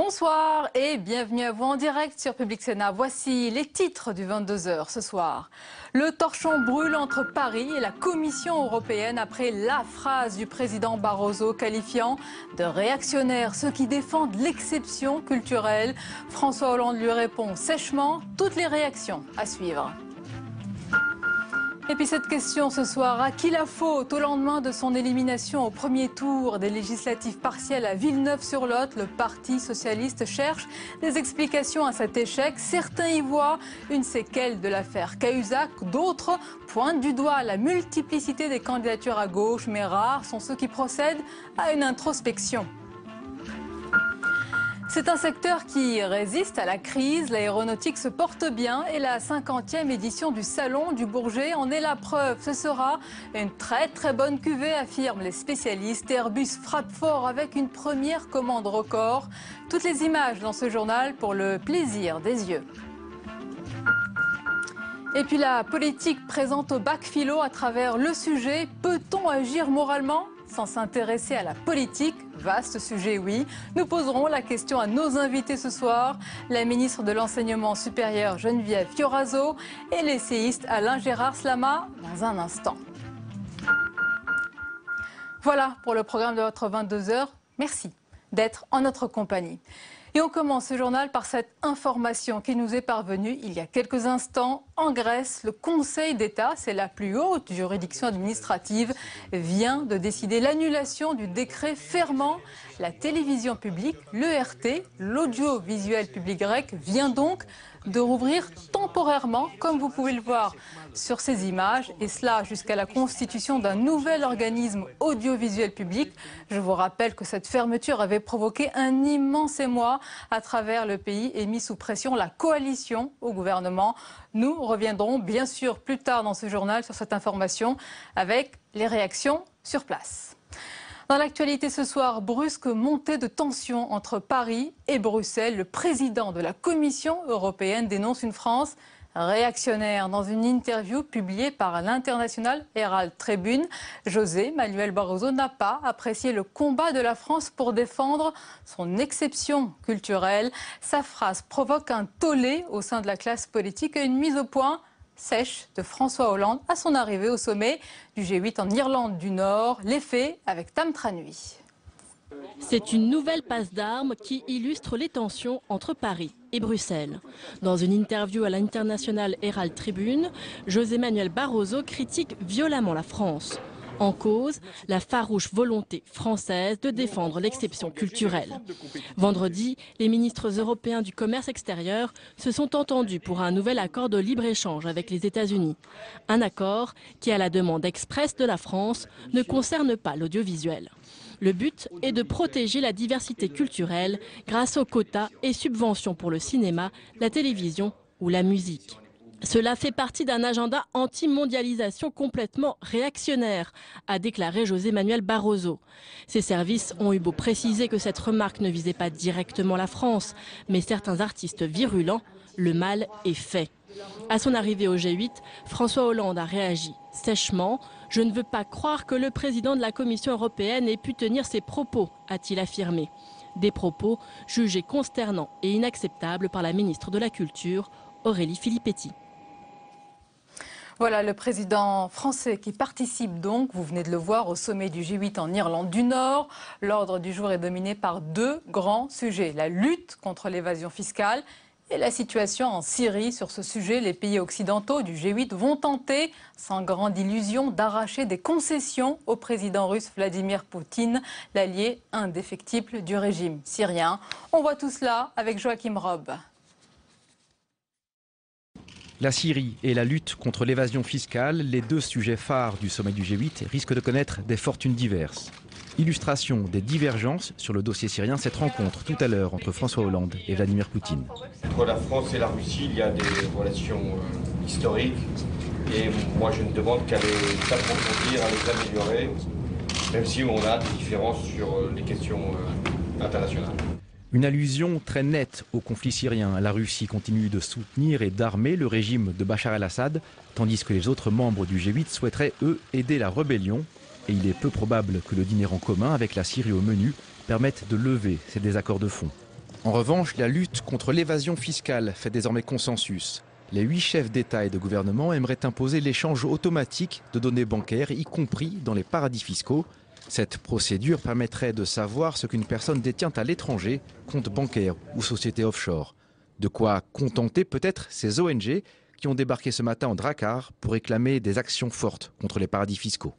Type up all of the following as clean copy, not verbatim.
Bonsoir et bienvenue à vous en direct sur Public Sénat. Voici les titres du 22h ce soir. Le torchon brûle entre Paris et la Commission européenne après la phrase du président Barroso qualifiant de réactionnaire ceux qui défendent l'exception culturelle. François Hollande lui répond sèchement, toutes les réactions à suivre. Et puis cette question ce soir, à qui la faute au lendemain de son élimination au premier tour des législatives partielles à Villeneuve-sur-Lot? Le Parti socialiste cherche des explications à cet échec. Certains y voient une séquelle de l'affaire Cahuzac, d'autres pointent du doigt la multiplicité des candidatures à gauche, mais rares sont ceux qui procèdent à une introspection. C'est un secteur qui résiste à la crise. L'aéronautique se porte bien et la 50e édition du Salon du Bourget en est la preuve. Ce sera une très bonne cuvée, affirment les spécialistes. Airbus frappe fort avec une première commande record. Toutes les images dans ce journal pour le plaisir des yeux. Et puis la politique présente au bac philo à travers le sujet. Peut-on agir moralement sans s'intéresser à la politique? Vaste sujet, oui. Nous poserons la question à nos invités ce soir, la ministre de l'Enseignement supérieur Geneviève Fioraso et l'essayiste Alain Gérard Slama dans un instant. Voilà pour le programme de votre 22h. Merci d'être en notre compagnie. Et on commence ce journal par cette information qui nous est parvenue il y a quelques instants. En Grèce, le Conseil d'État, c'est la plus haute juridiction administrative, vient de décider l'annulation du décret fermant la télévision publique, l'ERT, l'audiovisuel public grec, vient donc de rouvrir temporairement, comme vous pouvez le voir sur ces images, et cela jusqu'à la constitution d'un nouvel organisme audiovisuel public. Je vous rappelle que cette fermeture avait provoqué un immense émoi à travers le pays et mis sous pression la coalition au gouvernement. Nous reviendrons bien sûr plus tard dans ce journal sur cette information avec les réactions sur place. Dans l'actualité ce soir, brusque montée de tension entre Paris et Bruxelles. Le président de la Commission européenne dénonce une France réactionnaire. Dans une interview publiée par l'International Herald Tribune, José Manuel Barroso n'a pas apprécié le combat de la France pour défendre son exception culturelle. Sa phrase provoque un tollé au sein de la classe politique et une mise au point sèche de François Hollande à son arrivée au sommet du G8 en Irlande du Nord. Les faits avec Tam Tranui. C'est une nouvelle passe d'armes qui illustre les tensions entre Paris et Bruxelles. Dans une interview à l'International Herald Tribune, José Manuel Barroso critique violemment la France. En cause, la farouche volonté française de défendre l'exception culturelle. Vendredi, les ministres européens du commerce extérieur se sont entendus pour un nouvel accord de libre-échange avec les États-Unis. Un accord qui, à la demande expresse de la France, ne concerne pas l'audiovisuel. Le but est de protéger la diversité culturelle grâce aux quotas et subventions pour le cinéma, la télévision ou la musique. Cela fait partie d'un agenda anti-mondialisation complètement réactionnaire, a déclaré José Manuel Barroso. Ses services ont eu beau préciser que cette remarque ne visait pas directement la France, mais certains artistes virulents, le mal est fait. À son arrivée au G8, François Hollande a réagi sèchement. « Je ne veux pas croire que le président de la Commission européenne ait pu tenir ces propos », a-t-il affirmé. Des propos jugés consternants et inacceptables par la ministre de la Culture, Aurélie Filippetti. Voilà le président français qui participe donc, vous venez de le voir, au sommet du G8 en Irlande du Nord. L'ordre du jour est dominé par deux grands sujets, la lutte contre l'évasion fiscale et la situation en Syrie. Sur ce sujet, les pays occidentaux du G8 vont tenter, sans grande illusion, d'arracher des concessions au président russe Vladimir Poutine, l'allié indéfectible du régime syrien. On voit tout cela avec Joachim Robb. La Syrie et la lutte contre l'évasion fiscale, les deux sujets phares du sommet du G8, risquent de connaître des fortunes diverses. Illustration des divergences sur le dossier syrien, cette rencontre tout à l'heure entre François Hollande et Vladimir Poutine. Entre la France et la Russie, il y a des relations historiques et moi je ne demande qu'à les approfondir, à les améliorer, même si on a des différences sur les questions internationales. Une allusion très nette au conflit syrien. La Russie continue de soutenir et d'armer le régime de Bachar el-Assad, tandis que les autres membres du G8 souhaiteraient, eux, aider la rébellion. Et il est peu probable que le dîner en commun avec la Syrie au menu permette de lever ces désaccords de fond. En revanche, la lutte contre l'évasion fiscale fait désormais consensus. Les 8 chefs d'État et de gouvernement aimeraient imposer l'échange automatique de données bancaires, y compris dans les paradis fiscaux. Cette procédure permettrait de savoir ce qu'une personne détient à l'étranger, compte bancaire ou société offshore. De quoi contenter peut-être ces ONG qui ont débarqué ce matin en Drakkar pour réclamer des actions fortes contre les paradis fiscaux.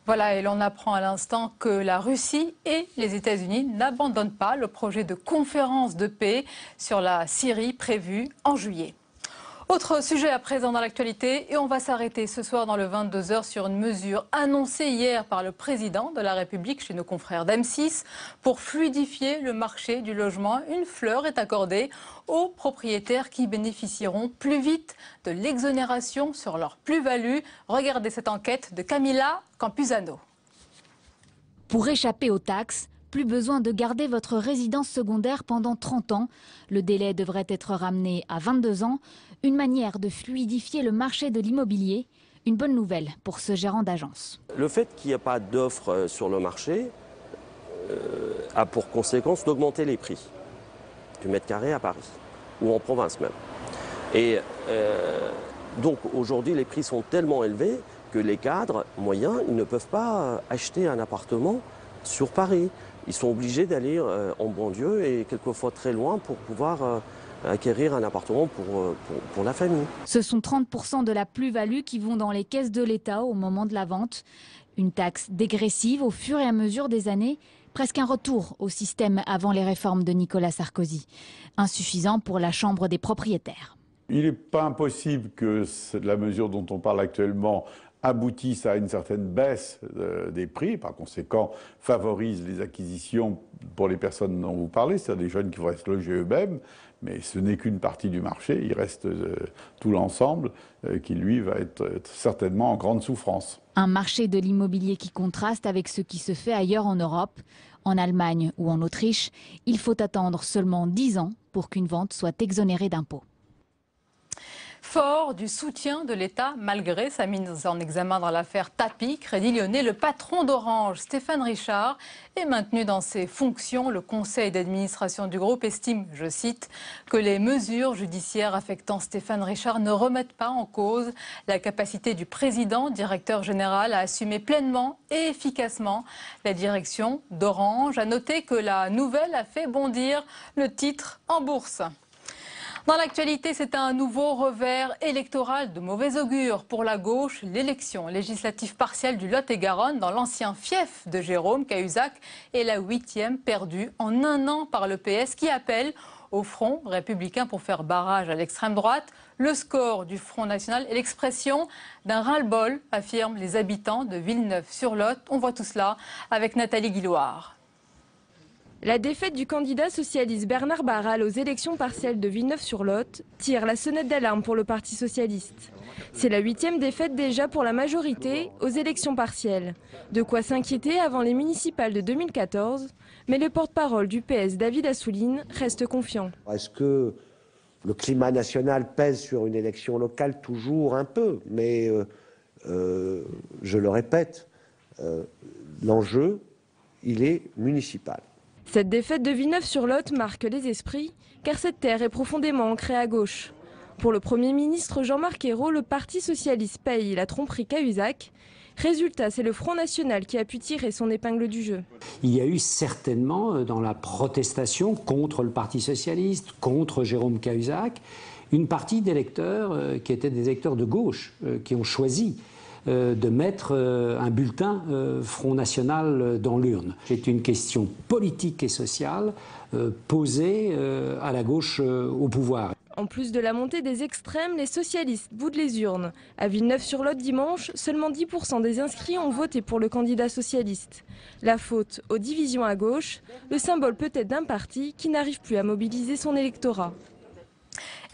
Voilà, et l'on apprend à l'instant que la Russie et les États-Unis n'abandonnent pas le projet de conférence de paix sur la Syrie prévue en juillet. Autre sujet à présent dans l'actualité, et on va s'arrêter ce soir dans le 22h sur une mesure annoncée hier par le président de la République chez nos confrères d'M6 pour fluidifier le marché du logement. Une fleur est accordée aux propriétaires qui bénéficieront plus vite de l'exonération sur leur plus-value. Regardez cette enquête de Camilla Campuzano. Pour échapper aux taxes, plus besoin de garder votre résidence secondaire pendant 30 ans. Le délai devrait être ramené à 22 ans. Une manière de fluidifier le marché de l'immobilier. Une bonne nouvelle pour ce gérant d'agence. Le fait qu'il n'y ait pas d'offres sur le marché a pour conséquence d'augmenter les prix du mètre carré à Paris, ou en province même. Et donc aujourd'hui, les prix sont tellement élevés que les cadres moyens ils ne peuvent pas acheter un appartement sur Paris. Ils sont obligés d'aller en banlieue et quelquefois très loin pour pouvoir acquérir un appartement pour la famille. Ce sont 30% de la plus-value qui vont dans les caisses de l'État au moment de la vente. Une taxe dégressive au fur et à mesure des années, presque un retour au système avant les réformes de Nicolas Sarkozy. Insuffisant pour la Chambre des propriétaires. Il n'est pas impossible que la mesure dont on parle actuellement aboutissent à une certaine baisse des prix, par conséquent favorise les acquisitions pour les personnes dont vous parlez, c'est-à-dire des jeunes qui vont se loger eux-mêmes, mais ce n'est qu'une partie du marché, il reste tout l'ensemble qui lui va être certainement en grande souffrance. Un marché de l'immobilier qui contraste avec ce qui se fait ailleurs en Europe. En Allemagne ou en Autriche, il faut attendre seulement 10 ans pour qu'une vente soit exonérée d'impôts. Fort du soutien de l'État, malgré sa mise en examen dans l'affaire Tapie, Crédit Lyonnais, le patron d'Orange, Stéphane Richard, est maintenu dans ses fonctions. Le conseil d'administration du groupe estime, je cite, que les mesures judiciaires affectant Stéphane Richard ne remettent pas en cause la capacité du président, directeur général, à assumer pleinement et efficacement la direction d'Orange. À noter que la nouvelle a fait bondir le titre en bourse. Dans l'actualité, c'est un nouveau revers électoral de mauvais augure pour la gauche. L'élection législative partielle du Lot-et-Garonne dans l'ancien fief de Jérôme Cahuzac est la 8e perdue en un an par le PS qui appelle au Front républicain pour faire barrage à l'extrême droite. Le score du Front national est l'expression d'un ras-le-bol, affirment les habitants de Villeneuve-sur-Lot. On voit tout cela avec Nathalie Guillouard. La défaite du candidat socialiste Bernard Barral aux élections partielles de Villeneuve-sur-Lot tire la sonnette d'alarme pour le Parti socialiste. C'est la 8e défaite déjà pour la majorité aux élections partielles. De quoi s'inquiéter avant les municipales de 2014, mais le porte-parole du PS, David Assouline, reste confiant. Est-ce que le climat national pèse sur une élection locale? Toujours un peu, mais je le répète, l'enjeu, il est municipal. Cette défaite de Villeneuve-sur-Lot marque les esprits, car cette terre est profondément ancrée à gauche. Pour le Premier ministre Jean-Marc Ayrault, le Parti socialiste paye la tromperie Cahuzac. Résultat, c'est le Front national qui a pu tirer son épingle du jeu. Il y a eu certainement dans la protestation contre le Parti socialiste, contre Jérôme Cahuzac, une partie d'électeurs qui étaient des électeurs de gauche, qui ont choisi de mettre un bulletin Front National dans l'urne. C'est une question politique et sociale posée à la gauche au pouvoir. En plus de la montée des extrêmes, les socialistes boudent les urnes. À Villeneuve-sur-Lot dimanche, seulement 10% des inscrits ont voté pour le candidat socialiste. La faute aux divisions à gauche, le symbole peut-être d'un parti qui n'arrive plus à mobiliser son électorat.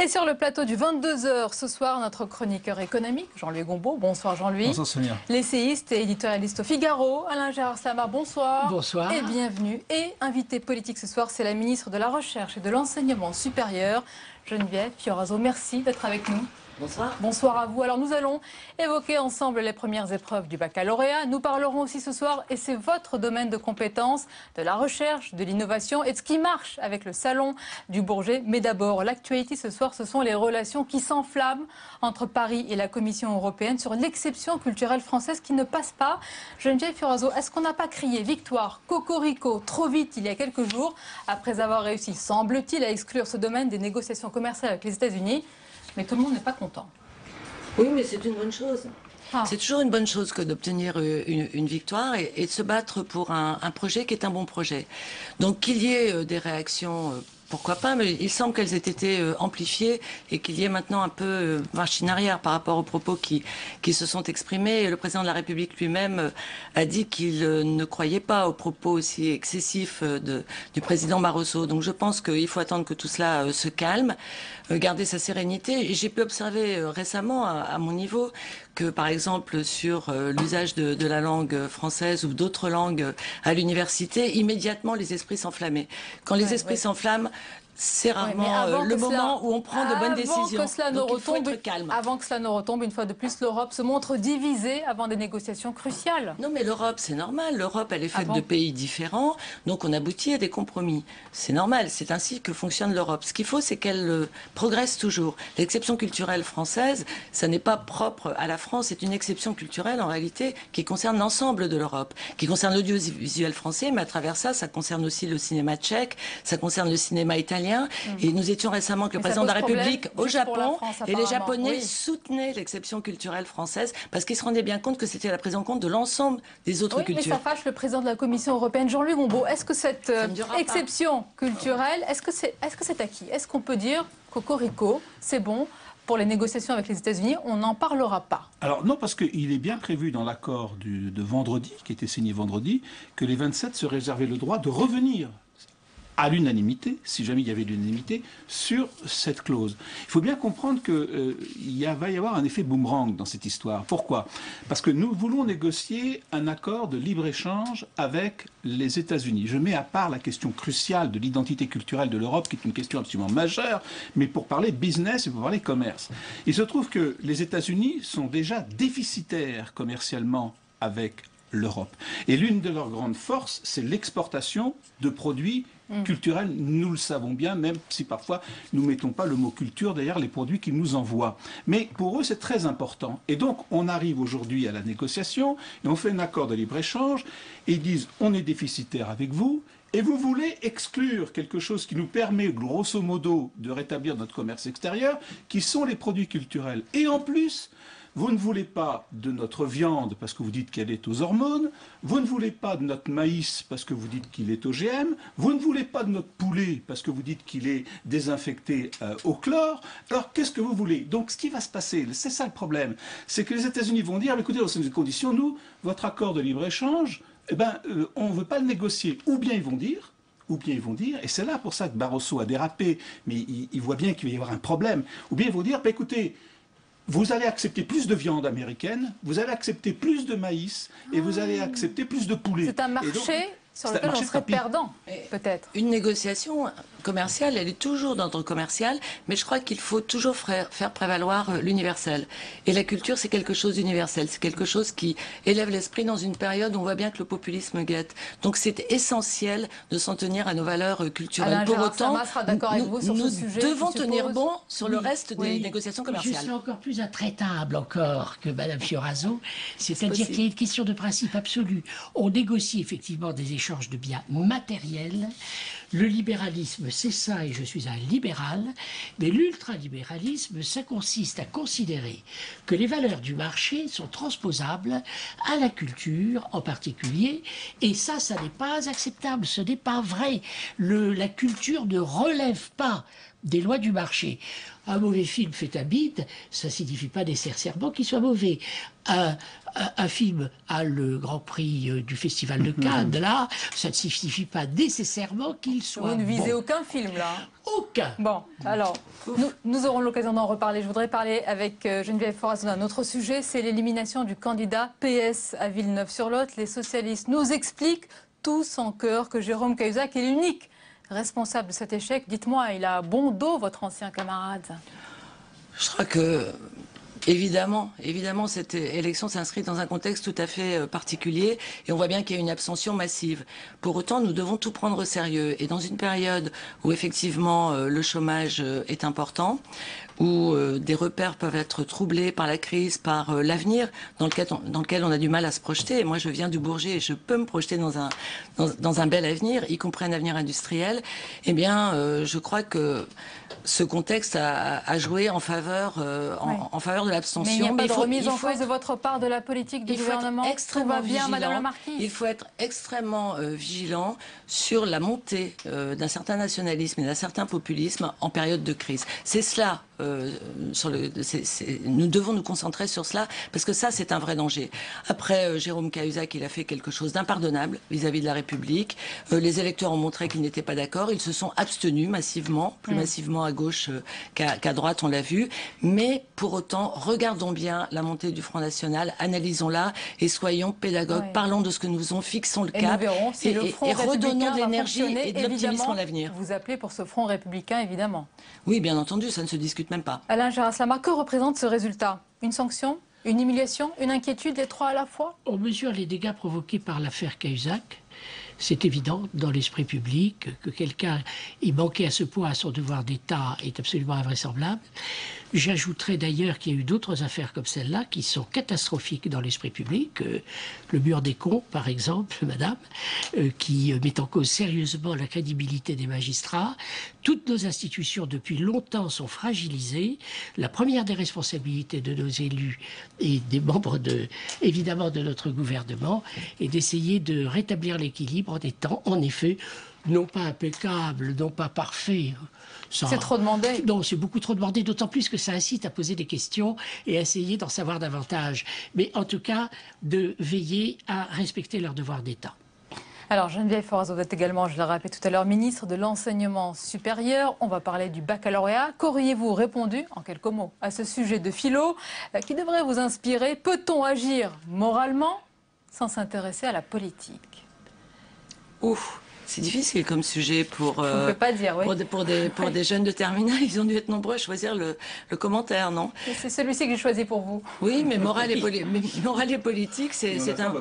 Et sur le plateau du 22h ce soir, notre chroniqueur économique, Jean-Louis Gombaud. Bonsoir Jean-Louis. Bonsoir Sonia. L'essayiste et éditorialiste au Figaro, Alain Gérard Samar, bonsoir. Bonsoir. Et bienvenue. Et invité politique ce soir, c'est la ministre de la Recherche et de l'Enseignement supérieur, Geneviève Fioraso. Merci d'être avec nous. Bonsoir. Bonsoir à vous. Alors nous allons évoquer ensemble les premières épreuves du baccalauréat. Nous parlerons aussi ce soir, et c'est votre domaine de compétence, de la recherche, de l'innovation et de ce qui marche avec le salon du Bourget. Mais d'abord, l'actualité ce soir, ce sont les relations qui s'enflamment entre Paris et la Commission européenne sur l'exception culturelle française qui ne passe pas. Geneviève Fioraso, est-ce qu'on n'a pas crié victoire, cocorico, trop vite il y a quelques jours, après avoir réussi, semble-t-il, à exclure ce domaine des négociations commerciales avec les États-Unis? Mais tout le monde n'est pas content. Oui, mais c'est une bonne chose. Ah. C'est toujours une bonne chose que d'obtenir une victoire et de se battre pour un projet qui est un bon projet. Donc qu'il y ait des réactions, pourquoi pas, mais il semble qu'elles aient été amplifiées et qu'il y ait maintenant un peu marche en arrière par rapport aux propos qui se sont exprimés. Et le président de la République lui-même a dit qu'il ne croyait pas aux propos aussi excessifs du président Barroso. Donc je pense qu'il faut attendre que tout cela se calme, garder sa sérénité. Et j'ai pu observer récemment, à mon niveau, que par exemple sur l'usage de la langue française ou d'autres langues à l'université, immédiatement les esprits s'enflammaient. Quand les esprits s'enflamment, c'est rarement le moment où on prend de bonnes décisions. Donc il faut être calme. Avant que cela ne retombe, une fois de plus, l'Europe se montre divisée avant des négociations cruciales. Non, mais l'Europe, c'est normal. L'Europe, elle est faite de pays différents, donc on aboutit à des compromis. C'est normal, c'est ainsi que fonctionne l'Europe. Ce qu'il faut, c'est qu'elle progresse toujours. L'exception culturelle française, ça n'est pas propre à la France, c'est une exception culturelle, en réalité, qui concerne l'ensemble de l'Europe, qui concerne l'audiovisuel français, mais à travers ça, ça concerne aussi le cinéma tchèque, ça concerne le cinéma italien. Et nous étions récemment avec le président de la République au Japon et les Japonais soutenaient l'exception culturelle française parce qu'ils se rendaient bien compte que c'était la prise en compte de l'ensemble des autres cultures. Mais ça fâche le président de la Commission européenne, Jean-Luc Gombault. Est-ce que cette exception culturelle, est-ce que c'est acquis? Est-ce qu'on peut dire cocorico, c'est bon pour les négociations avec les États-Unis, on n'en parlera pas? Alors non, parce qu'il est bien prévu dans l'accord de vendredi, qui était signé vendredi, que les 27 se réservaient le droit de revenir à l'unanimité, si jamais il y avait l'unanimité, sur cette clause. Il faut bien comprendre qu'il va y avoir un effet boomerang dans cette histoire. Pourquoi? Parce que nous voulons négocier un accord de libre-échange avec les États-Unis. Je mets à part la question cruciale de l'identité culturelle de l'Europe, qui est une question absolument majeure, mais pour parler business et pour parler commerce. Il se trouve que les États-Unis sont déjà déficitaires commercialement avec l'Europe. Et l'une de leurs grandes forces, c'est l'exportation de produits culturels. Nous le savons bien, même si parfois nous ne mettons pas le mot culture derrière les produits qu'ils nous envoient. Mais pour eux, c'est très important. Et donc, on arrive aujourd'hui à la négociation et on fait un accord de libre-échange et ils disent, on est déficitaire avec vous, et vous voulez exclure quelque chose qui nous permet, grosso modo, de rétablir notre commerce extérieur, qui sont les produits culturels. Et en plus, vous ne voulez pas de notre viande parce que vous dites qu'elle est aux hormones, vous ne voulez pas de notre maïs parce que vous dites qu'il est OGM, vous ne voulez pas de notre poulet parce que vous dites qu'il est désinfecté au chlore. Alors qu'est-ce que vous voulez? Donc ce qui va se passer, c'est ça le problème, c'est que les États-Unis vont dire, écoutez, dans ces conditions, nous, votre accord de libre-échange, on ne veut pas le négocier. Ou bien ils vont dire, et c'est là pour ça que Barroso a dérapé, mais il voit bien qu'il va y avoir un problème, ou bien ils vont dire, écoutez, vous allez accepter plus de viande américaine, vous allez accepter plus de maïs et vous allez accepter plus de poulet. C'est un marché sur lequel on serait perdant, peut-être. Une négociation commerciale, elle est toujours d'ordre commercial, mais je crois qu'il faut toujours faire prévaloir l'universel. Et la culture, c'est quelque chose d'universel, c'est quelque chose qui élève l'esprit dans une période où on voit bien que le populisme guette. Donc c'est essentiel de s'en tenir à nos valeurs culturelles. Alain Pour Gérard autant, Sama sera d'accord avec vous sur ce sujet, nous devons tenir bon sur le reste des négociations commerciales. Je suis encore plus intraitable encore que Mme Fioraso, c'est-à-dire qu'il y a une question de principe absolu. On négocie effectivement des échanges de biens matériels. Le libéralisme, c'est ça, et je suis un libéral, mais l'ultralibéralisme, ça consiste à considérer que les valeurs du marché sont transposables à la culture en particulier, et ça n'est pas acceptable, ce n'est pas vrai. La culture ne relève pas des lois du marché. Un mauvais film fait un bide, ça ne signifie pas nécessairement qu'il soit mauvais. Un film a le Grand Prix du Festival de Cannes, là, ça ne signifie pas nécessairement qu'il soit Vous ne visez bon. aucun film, là? Aucun. Bon, alors, nous aurons l'occasion d'en reparler. Je voudrais parler avec Geneviève Fioraso d'un autre sujet, c'est l'élimination du candidat PS à Villeneuve-sur-Lot. Les socialistes nous expliquent tous en chœur que Jérôme Cahuzac est l'unique responsable de cet échec. Dites-moi, il a bon dos, votre ancien camarade? Je crois que évidemment, cette élection s'inscrit dans un contexte tout à fait particulier et on voit bien qu'il y a une abstention massive. Pour autant, nous devons tout prendre au sérieux et dans une période où effectivement le chômage est important, où des repères peuvent être troublés par la crise, par l'avenir dans lequel on a du mal à se projeter. Et moi, je viens du Bourget et je peux me projeter dans un bel avenir, y compris un avenir industriel. Eh bien, je crois que ce contexte a joué en faveur de l'abstention. Mais il n'y a pas de remise en cause de votre part de la politique du gouvernement. Tout va bien, Madame la Marquise. Il faut être extrêmement vigilant sur la montée d'un certain nationalisme et d'un certain populisme en période de crise. C'est cela. Nous devons nous concentrer sur cela parce que ça c'est un vrai danger. Après Jérôme Cahuzac, il a fait quelque chose d'impardonnable vis-à-vis de la République. Les électeurs ont montré qu'ils n'étaient pas d'accord. Ils se sont abstenus massivement, plus massivement à gauche qu'à droite, on l'a vu. Mais pour autant, regardons bien la montée du Front National, analysons-la et soyons pédagogues. Parlons de ce que nous faisons, fixons le cap et redonnons de l'énergie et de l'optimisme en l'avenir. Vous appelez pour ce Front républicain, évidemment. Oui, bien entendu, ça ne se discute même pas. Alain Gérard-Slama, que représente ce résultat? Une sanction? Une humiliation? Une inquiétude? Les trois à la fois? On mesure les dégâts provoqués par l'affaire Cahuzac. C'est évident dans l'esprit public que quelqu'un ait manqué à ce point à son devoir d'État est absolument invraisemblable. J'ajouterais d'ailleurs qu'il y a eu d'autres affaires comme celle-là qui sont catastrophiques dans l'esprit public. Le mur des cons, par exemple, madame, qui met en cause sérieusement la crédibilité des magistrats. Toutes nos institutions, depuis longtemps, sont fragilisées. La première des responsabilités de nos élus et des membres, évidemment, de notre gouvernement est d'essayer de rétablir l'équilibre en étant, en effet, non pas impeccable, non pas parfait. C'est trop demandé. Non, c'est beaucoup trop demandé, d'autant plus que ça incite à poser des questions et à essayer d'en savoir davantage. Mais en tout cas, de veiller à respecter leur devoir d'État. Alors Geneviève Forazo, vous êtes également, je l'ai rappelé tout à l'heure, ministre de l'Enseignement supérieur. On va parler du baccalauréat. Qu'auriez-vous répondu, en quelques mots, à ce sujet de philo qui devrait vous inspirer? Peut-on agir moralement sans s'intéresser à la politique? Ouf, c'est difficile comme sujet pour, on ne peut pas dire, oui. pour des jeunes de terminale. Ils ont dû être nombreux à choisir le commentaire, non? C'est celui-ci que j'ai choisi pour vous. Oui, mais morale et politique, c'est un...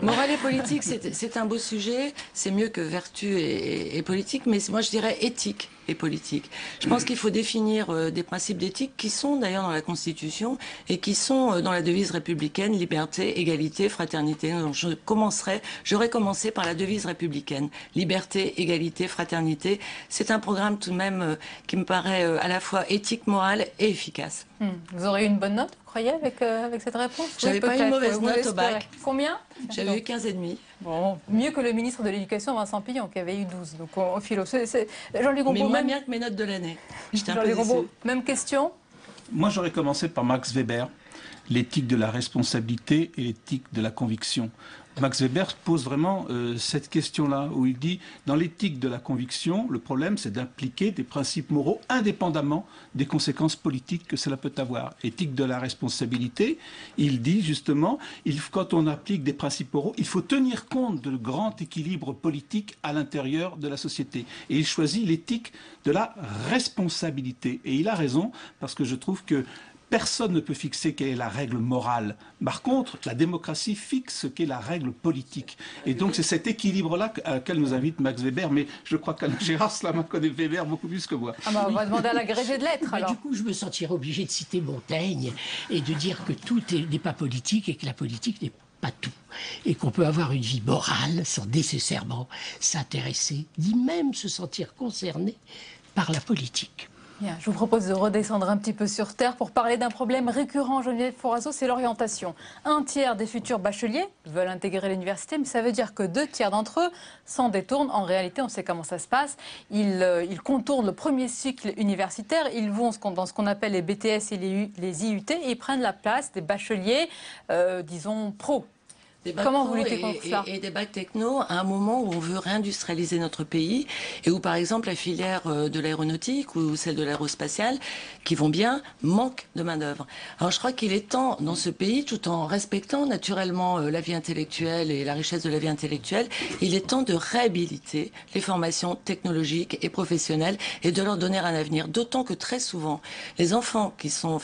Morale et politique, c'est un beau sujet. C'est mieux que vertu et politique, mais moi je dirais éthique et politique. Je pense qu'il faut définir des principes d'éthique qui sont d'ailleurs dans la Constitution et qui sont dans la devise républicaine, liberté, égalité, fraternité. Donc j'aurais commencé par la devise républicaine, liberté, égalité, fraternité. C'est un programme tout de même qui me paraît à la fois éthique, morale et efficace. Vous aurez eu une bonne note, vous croyez, avec cette réponse? J'avais pas une mauvaise note au bac. Combien? J'avais eu 15,5. Bon, mieux que le ministre de l'Éducation, Vincent Pillon, qui avait eu 12. Donc au philo. Jean-Luc Gombault, mais moins bien que mes notes de l'année. J'étais un peu déçue. Même question? Moi, j'aurais commencé par Max Weber, l'éthique de la responsabilité et l'éthique de la conviction. Max Weber pose vraiment cette question-là, où il dit, dans l'éthique de la conviction, le problème, c'est d'appliquer des principes moraux indépendamment des conséquences politiques que cela peut avoir. Éthique de la responsabilité, il dit justement, quand on applique des principes moraux, il faut tenir compte de grand équilibre politique à l'intérieur de la société. Et il choisit l'éthique de la responsabilité. Et il a raison, parce que je trouve que personne ne peut fixer quelle est la règle morale. Par contre, la démocratie fixe ce qu'est la règle politique. Et donc, c'est cet équilibre-là à laquelle nous invite Max Weber. Mais je crois qu'Alain Gérard-Slama connaît Weber beaucoup plus que moi. Ah bah on va demander à l'agrégé de lettres, alors. Du coup, je me sentirais obligé de citer Montaigne et de dire que tout n'est pas politique et que la politique n'est pas tout. Et qu'on peut avoir une vie morale sans nécessairement s'intéresser, ni même se sentir concerné par la politique. Bien, je vous propose de redescendre un petit peu sur terre pour parler d'un problème récurrent, Geneviève Forazo, c'est l'orientation. Un tiers des futurs bacheliers veulent intégrer l'université, mais ça veut dire que 2 tiers d'entre eux s'en détournent. En réalité, on sait comment ça se passe. Ils contournent le premier cycle universitaire, ils vont dans ce qu'on appelle les BTS et les IUT, et ils prennent la place des bacheliers, disons, pro. Comment vous luttez contre ça? Et des bacs techno à un moment où on veut réindustrialiser notre pays et où, par exemple, la filière de l'aéronautique ou celle de l'aérospatiale, qui vont bien, manque de main-d'œuvre. Alors, je crois qu'il est temps, dans ce pays, tout en respectant naturellement la vie intellectuelle et la richesse de la vie intellectuelle, il est temps de réhabiliter les formations technologiques et professionnelles et de leur donner un avenir. D'autant que très souvent, les enfants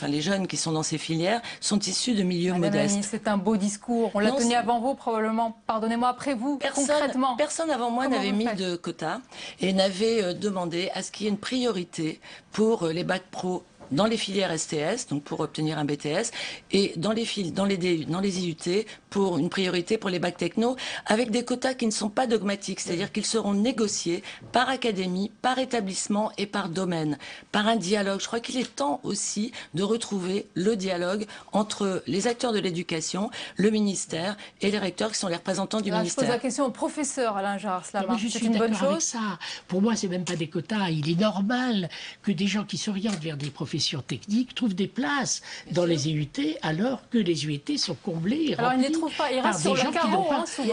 les jeunes qui sont dans ces filières sont issus de milieux modestes. C'est un beau discours. On l'a tenu avant vous, probablement, pardonnez-moi, après vous, concrètement. Personne avant moi n'avait mis de quotas et n'avait demandé à ce qu'il y ait une priorité pour les bacs pro dans les filières STS, donc pour obtenir un BTS, et dans les IUT, pour une priorité pour les bacs techno, avec des quotas qui ne sont pas dogmatiques, c'est-à-dire qu'ils seront négociés par académie, par établissement et par domaine, par un dialogue. Je crois qu'il est temps aussi de retrouver le dialogue entre les acteurs de l'éducation, le ministère et les recteurs qui sont les représentants du ministère. Je pose la question au professeur Alain Jarre. Je suis d'accord avec ça. Pour moi, c'est même pas des quotas. Il est normal que des gens qui s'orientent vers des professions techniques trouvent des places dans les IUT alors que les IUT sont comblés. Alors ils ne les trouvent pas, ils restent sur le carreau.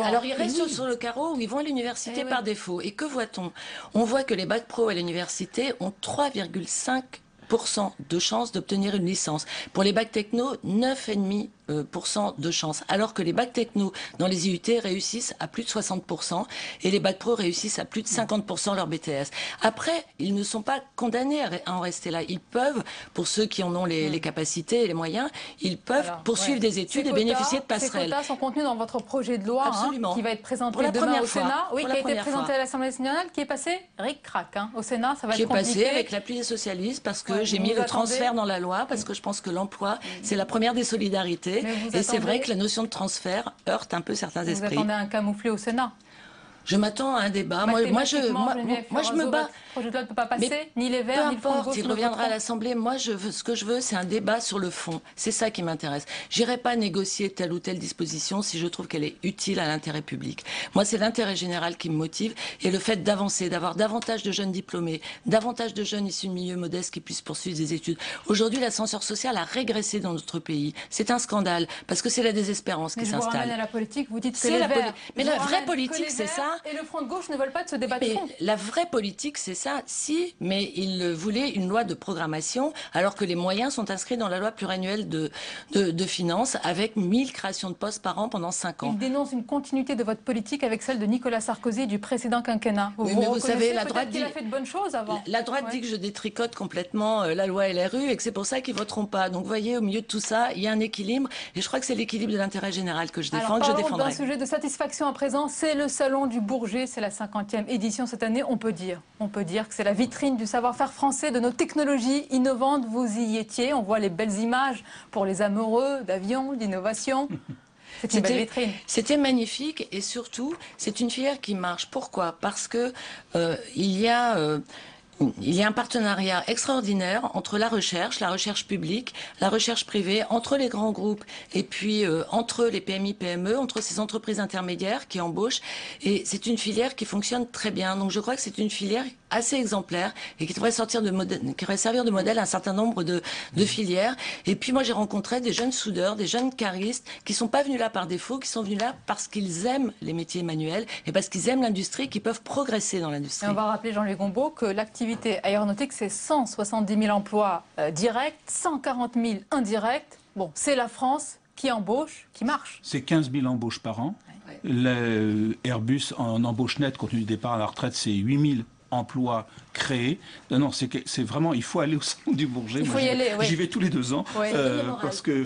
Alors ils restent sur le carreau ou ils vont à l'université par défaut. Et que voit-on? On voit que les bacs pro à l'université ont 3,5% de chances d'obtenir une licence. Pour les bacs techno, 9,5% de chance, alors que les bacs techno dans les IUT réussissent à plus de 60% et les bacs pro réussissent à plus de 50% leur BTS. Après, ils ne sont pas condamnés à en rester là. Ils peuvent, pour ceux qui en ont les capacités et les moyens, ils peuvent poursuivre des études et bénéficier de passerelles. Ces quotas sont contenus dans votre projet de loi qui va être présenté pour la demain première au fois. Sénat, qui a été présenté à l'Assemblée nationale, qui est passé ric-crac. Au Sénat, ça va être compliqué. Qui est passé avec l'appui des socialistes parce que j'ai mis le transfert dans la loi, parce que je pense que l'emploi, c'est la première des solidarités. Et c'est vrai que la notion de transfert heurte un peu certains esprits. Vous attendez un camouflet au Sénat? Je m'attends à un débat. Moi, je me bats. Le projet de loi ne peut pas passer, ni les Verts, ni le Front de Gauche. Il reviendra à l'Assemblée. Moi, ce que je veux, c'est un débat sur le fond. C'est ça qui m'intéresse. J'irai pas négocier telle ou telle disposition si je trouve qu'elle est utile à l'intérêt public. Moi, c'est l'intérêt général qui me motive et le fait d'avancer, d'avoir davantage de jeunes diplômés, davantage de jeunes issus de milieux modestes qui puissent poursuivre des études. Aujourd'hui, l'ascenseur social a régressé dans notre pays. C'est un scandale parce que c'est la désespérance qui s'installe. Mais je vous ramène à la politique. Vous dites que les Verts. Mais la vraie politique, c'est ça. Et le Front de Gauche ne veulent pas de ce débat de fond. La vraie politique, c'est ça. Si, mais ils voulaient une loi de programmation, alors que les moyens sont inscrits dans la loi pluriannuelle de finances, avec 1000 créations de postes par an pendant 5 ans. Ils dénoncent une continuité de votre politique avec celle de Nicolas Sarkozy et du précédent quinquennat. Mais vous savez, la droite dit... a fait de bonnes choses avant. La droite dit que je détricote complètement la loi LRU et que c'est pour ça qu'ils voteront pas. Donc, vous voyez, au milieu de tout ça, il y a un équilibre. Et je crois que c'est l'équilibre de l'intérêt général que je défends, que je défendrai. Un sujet de satisfaction à présent, c'est le Salon du Bourget. C'est la 50e édition cette année. On peut dire que c'est la vitrine du savoir-faire français, de nos technologies innovantes. Vous y étiez. On voit les belles images pour les amoureux d'avions, d'innovation. C'est une belle vitrine. C'était magnifique et surtout, c'est une filière qui marche. Pourquoi? Parce que il y a un partenariat extraordinaire entre la recherche publique, la recherche privée, entre les grands groupes et puis entre les PMI, PME, entre ces entreprises intermédiaires qui embauchent. Et c'est une filière qui fonctionne très bien. Donc je crois que c'est une filière assez exemplaire et qui devrait servir de modèle à un certain nombre de filières. Et puis moi j'ai rencontré des jeunes soudeurs, des jeunes caristes qui sont pas venus là par défaut, qui sont venus là parce qu'ils aiment les métiers manuels et parce qu'ils aiment l'industrie, qui peuvent progresser dans l'industrie. On va rappeler, Jean-Louis Gombault, que l'activité aéronautique, c'est 170 000 emplois directs, 140 000 indirects. Bon, c'est la France qui embauche, qui marche. C'est 15 000 embauches par an. Airbus en embauche nette, compte tenu du départ à la retraite, c'est 8 000 emplois créés. Non, c'est vraiment, il faut aller au Salon du Bourget. Il faut y aller, oui. J'y vais tous les 2 ans. Oui. Parce que,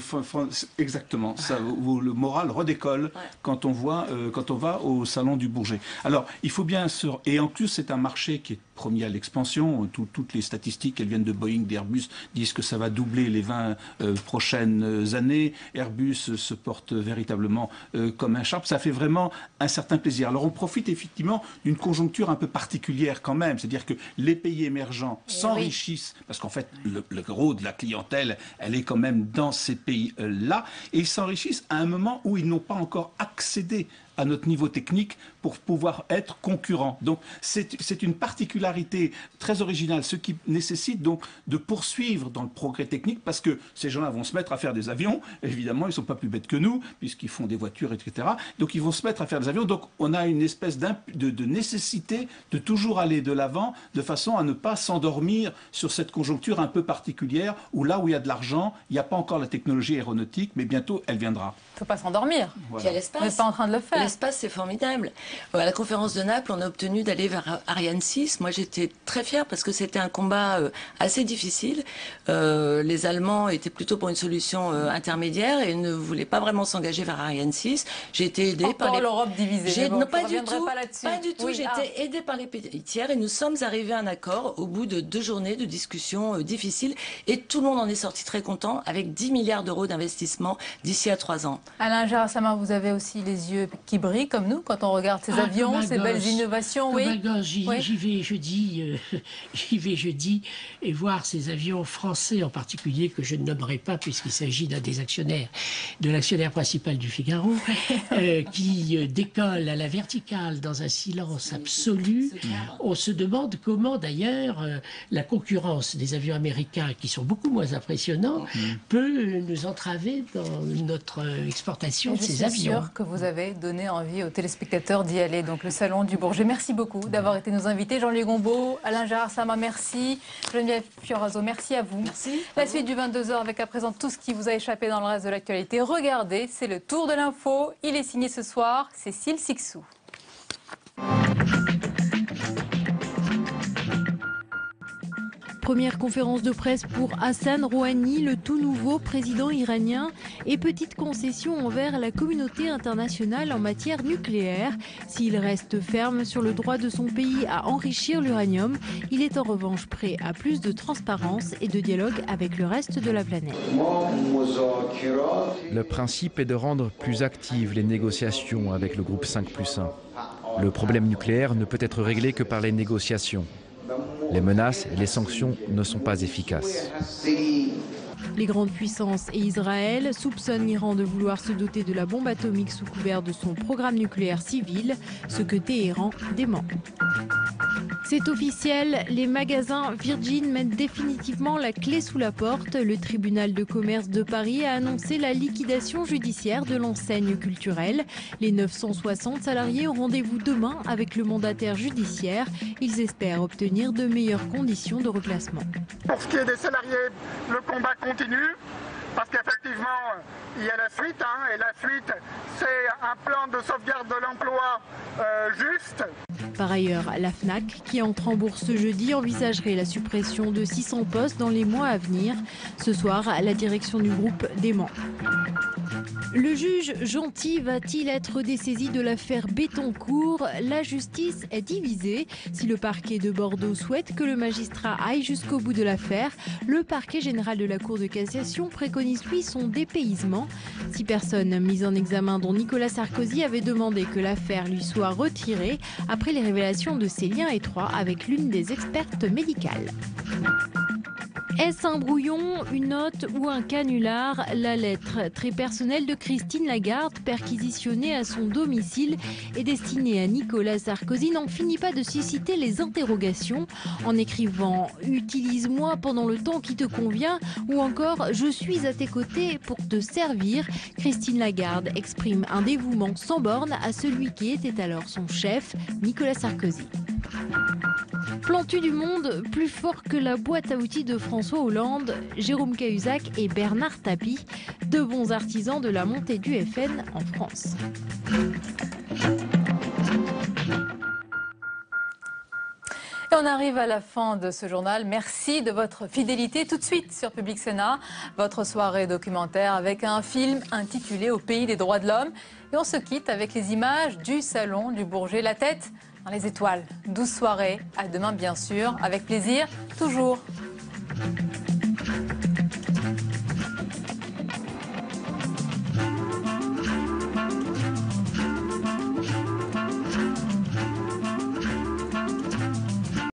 exactement, ça, le moral redécolle quand on va au Salon du Bourget. Alors, il faut bien et en plus, c'est un marché qui est promis à l'expansion. Toutes les statistiques, elles viennent de Boeing, d'Airbus, disent que ça va doubler les 20 prochaines années. Airbus se porte véritablement comme un charpe. Ça fait vraiment un certain plaisir. Alors, on profite effectivement d'une conjoncture un peu particulière quand même. C'est-à-dire que les pays émergents s'enrichissent, parce qu'en fait, le gros de la clientèle, elle est quand même dans ces pays-là, et ils s'enrichissent à un moment où ils n'ont pas encore accédé à notre niveau technique pour pouvoir être concurrents. Donc c'est une particularité très originale, ce qui nécessite donc de poursuivre dans le progrès technique, parce que ces gens-là vont se mettre à faire des avions. Évidemment, ils ne sont pas plus bêtes que nous, puisqu'ils font des voitures, etc. Donc ils vont se mettre à faire des avions. Donc on a une espèce de nécessité de toujours aller de l'avant, de façon à ne pas s'endormir sur cette conjoncture un peu particulière, où là où il y a de l'argent, il n'y a pas encore la technologie aéronautique, mais bientôt elle viendra. Il ne faut pas s'endormir. Voilà. Puis à l'espace. On n'est pas en train de le faire. L'espace, c'est formidable. À la conférence de Naples, on a obtenu d'aller vers Ariane 6. Moi, j'étais très fière parce que c'était un combat assez difficile. Les Allemands étaient plutôt pour une solution intermédiaire et ne voulaient pas vraiment s'engager vers Ariane 6. J'ai été aidée par l'Europe divisée. Non, pas du tout. Pas du tout. J'ai été aidée par les pays tiers et nous sommes arrivés à un accord au bout de 2 journées de discussions difficiles et tout le monde en est sorti très content avec 10 milliards d'euros d'investissement d'ici à 3 ans. Alain Gerassama, vous avez aussi les yeux qui brillent comme nous quand on regarde ces avions, ces belles innovations. Oui. J'y vais jeudi et voir ces avions français en particulier que je ne nommerai pas puisqu'il s'agit d'un des actionnaires, de l'actionnaire principal du Figaro, qui décolle à la verticale dans un silence absolu. On se demande comment d'ailleurs la concurrence des avions américains, qui sont beaucoup moins impressionnants, peut nous entraver dans notre exportation de ces avions. Je suis sûre que vous avez donné envie aux téléspectateurs d'y aller. Donc le Salon du Bourget. Merci beaucoup d'avoir été nos invités. Jean-Louis Gombaud, Alain Gerassama, merci. Geneviève Fioraso, merci à vous. Merci. La suite du 22h avec à présent tout ce qui vous a échappé dans le reste de l'actualité. Regardez, c'est le tour de l'info. Il est signé ce soir, Cécile Sixou. Première conférence de presse pour Hassan Rouhani, le tout nouveau président iranien, et petite concession envers la communauté internationale en matière nucléaire. S'il reste ferme sur le droit de son pays à enrichir l'uranium, il est en revanche prêt à plus de transparence et de dialogue avec le reste de la planète. Le principe est de rendre plus actives les négociations avec le groupe 5+1. Le problème nucléaire ne peut être réglé que par les négociations. Les menaces et les sanctions ne sont pas efficaces. Les grandes puissances et Israël soupçonnent l'Iran de vouloir se doter de la bombe atomique sous couvert de son programme nucléaire civil, ce que Téhéran dément. C'est officiel, les magasins Virgin mettent définitivement la clé sous la porte. Le tribunal de commerce de Paris a annoncé la liquidation judiciaire de l'enseigne culturelle. Les 960 salariés ont rendez-vous demain avec le mandataire judiciaire. Ils espèrent obtenir de meilleures conditions de reclassement. Pour ce qui est des salariés, le combat continue. Parce qu'effectivement, il y a la suite, et la suite, c'est un plan de sauvegarde de l'emploi juste. Par ailleurs, la FNAC, qui entre en bourse ce jeudi, envisagerait la suppression de 600 postes dans les mois à venir. Ce soir, la direction du groupe dément. Le juge Gentil va-t-il être dessaisi de l'affaire Bettencourt? La justice est divisée. Si le parquet de Bordeaux souhaite que le magistrat aille jusqu'au bout de l'affaire, le parquet général de la Cour de cassation préconise lui son dépaysement. 6 personnes mises en examen dont Nicolas Sarkozy avait demandé que l'affaire lui soit retirée après les révélations de ses liens étroits avec l'une des expertes médicales. Est-ce un brouillon, une note ou un canular? La lettre très personnelle de Christine Lagarde, perquisitionnée à son domicile et destinée à Nicolas Sarkozy, n'en finit pas de susciter les interrogations en écrivant « Utilise-moi pendant le temps qui te convient » ou encore « Je suis à tes côtés pour te servir ». Christine Lagarde exprime un dévouement sans borne à celui qui était alors son chef, Nicolas Sarkozy. Plantu du monde, plus fort que la boîte à outils de François Hollande, Jérôme Cahuzac et Bernard Tapie, 2 bons artisans de la montée du FN en France. Et on arrive à la fin de ce journal. Merci de votre fidélité. Tout de suite sur Public Sénat, votre soirée documentaire avec un film intitulé Au pays des droits de l'homme. Et on se quitte avec les images du Salon du Bourget, la tête dans les étoiles. 12 soirées, à demain bien sûr, avec plaisir, toujours.